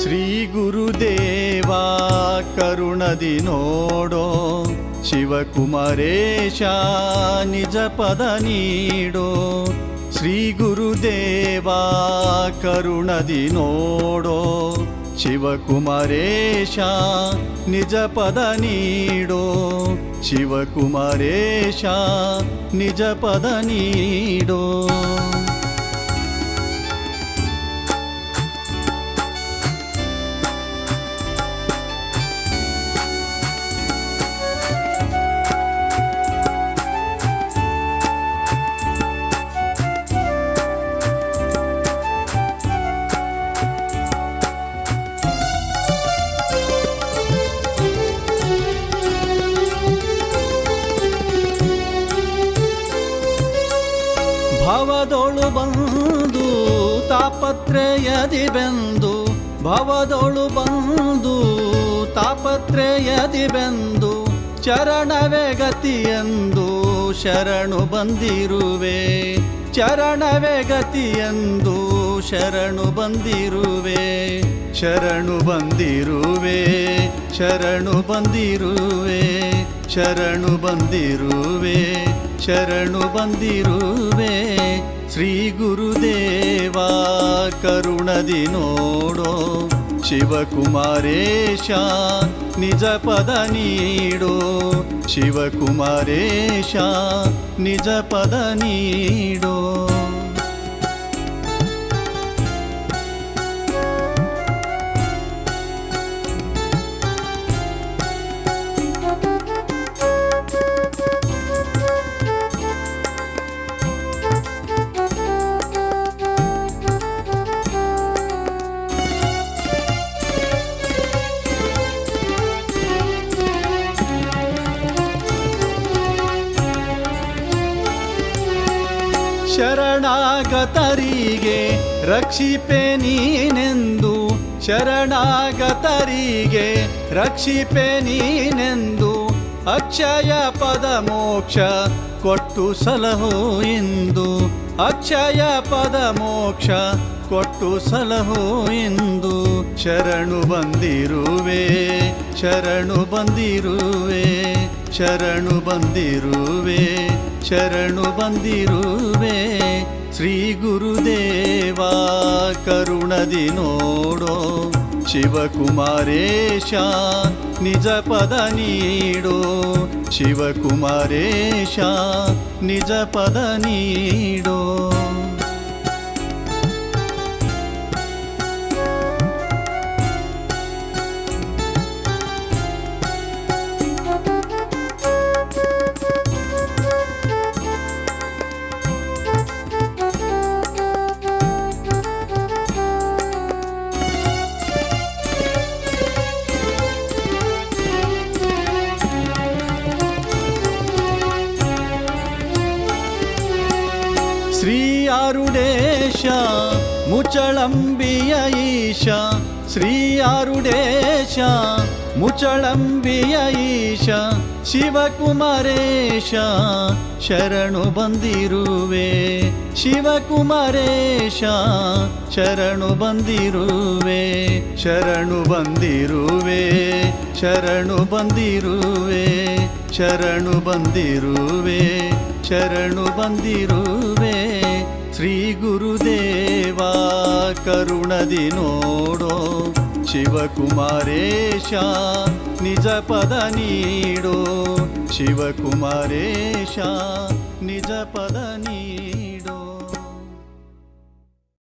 ಶ್ರೀ ಗುರುದೇವ ಕರುಣದಿ ನೋಡೋ ಶಿವಕುಮಾರೇಶ ನಿಜ ಪದ ನೀಡೋ. ಶ್ರೀ ಗುರುದೇವ ಕರುಣದಿ ನೋಡೋ ಶಿವಕುಮಾರೇಶ ನಿಜ ಪದ ನೀಡೋ. ಶಿವಕುಮಾರೇಶ ನಿಜ ಪದ ನೀಡೋ. ಭವದೊಳು ಬಂದು ತಾಪತ್ರಯದಿ ಬೆಂದು, ಭವದೊಳು ಬಂದು ತಾಪತ್ರಯದಿ ಬೆಂದು, ಚರಣವೇ ಗತಿಯೆಂದು ಶರಣು ಬಂದಿರುವೆ. ಚರಣವೇ ಗತಿಯೆಂದು ಶರಣು ಬಂದಿರುವೆ. ಶರಣು ಬಂದಿರುವೆ, ಶರಣು ಬಂದಿರುವೆ, ಶರಣು ಬಂದಿರುವೆ, ಶರಣು ಬಂದಿರುವೆ. ಶ್ರೀ ಗುರುದೇವ ಕರುಣದಿ ನೋಡೋ ಶಿವಕುಮಾರೇಶ ನಿಜ ಪದ ನೀಡೋ. ಶಿವಕುಮಾರೇಶ ನಿಜ ಪದ ನೀಡೋ. ಶರಣಾಗತರಿಗೆ ರಕ್ಷಿಪೆ ನೀನೆಂದು, ಶರಣಾಗತರಿಗೆ ರಕ್ಷಿಪೆ ನೀನೆಂದು, ಅಕ್ಷಯ ಪದ ಮೋಕ್ಷ ಕೊಟ್ಟು ಸಲಹೋ ಎಂದು. ಅಕ್ಷಯ ಪದ ಮೋಕ್ಷ ಕೊಟ್ಟು ಸಲಹೋ ಎಂದು. ಶರಣು ಬಂದಿರುವೆ, ಶರಣು ಬಂದಿರುವೆ, ಶರಣು ಬಂದಿರುವೆ, ಶರಣು ಬಂದಿರುವೆ. ಶ್ರೀ ಗುರುದೇವ ಕರುಣದಿ ನೋಡೋ ಶಿವಕುಮಾರೇಶ ನಿಜ ಪದ ನೀಡೋ. ಶಿವಕುಮಾರೇಶ ನಿಜ ಪದ ನೀಡೋ. ಶ್ರೀ ಆರುಡೇಶ ಮುಚಳಂಬಿಯ ಈಶ, ಶ್ರೀ ಆರುಡೇಶ ಮುಚಳಂಬಿಯ ಈಶ, ಶಿವಕುಮಾರೇಶ ಶರಣು ಬಂದಿರುವೆ. ಶಿವಕುಮಾರೇಶ ಶರಣು ಬಂದಿರುವೆ. ಶರಣು ಬಂದಿರುವೆ, ಶರಣು ಬಂದಿರುವೆ, ಶರಣು ಬಂದಿರುವೆ, ಶರಣು ಬಂದಿರುವೆ. ಶ್ರೀ ಗುರುದೇವ ಕರುಣದಿ ನೋಡೋ ಶಿವಕುಮಾರೇಶ ನಿಜ ಪದ ನೀಡೋ. ಶಿವಕುಮಾರೇಶ ನಿಜ ಪದ ನೀಡೋ.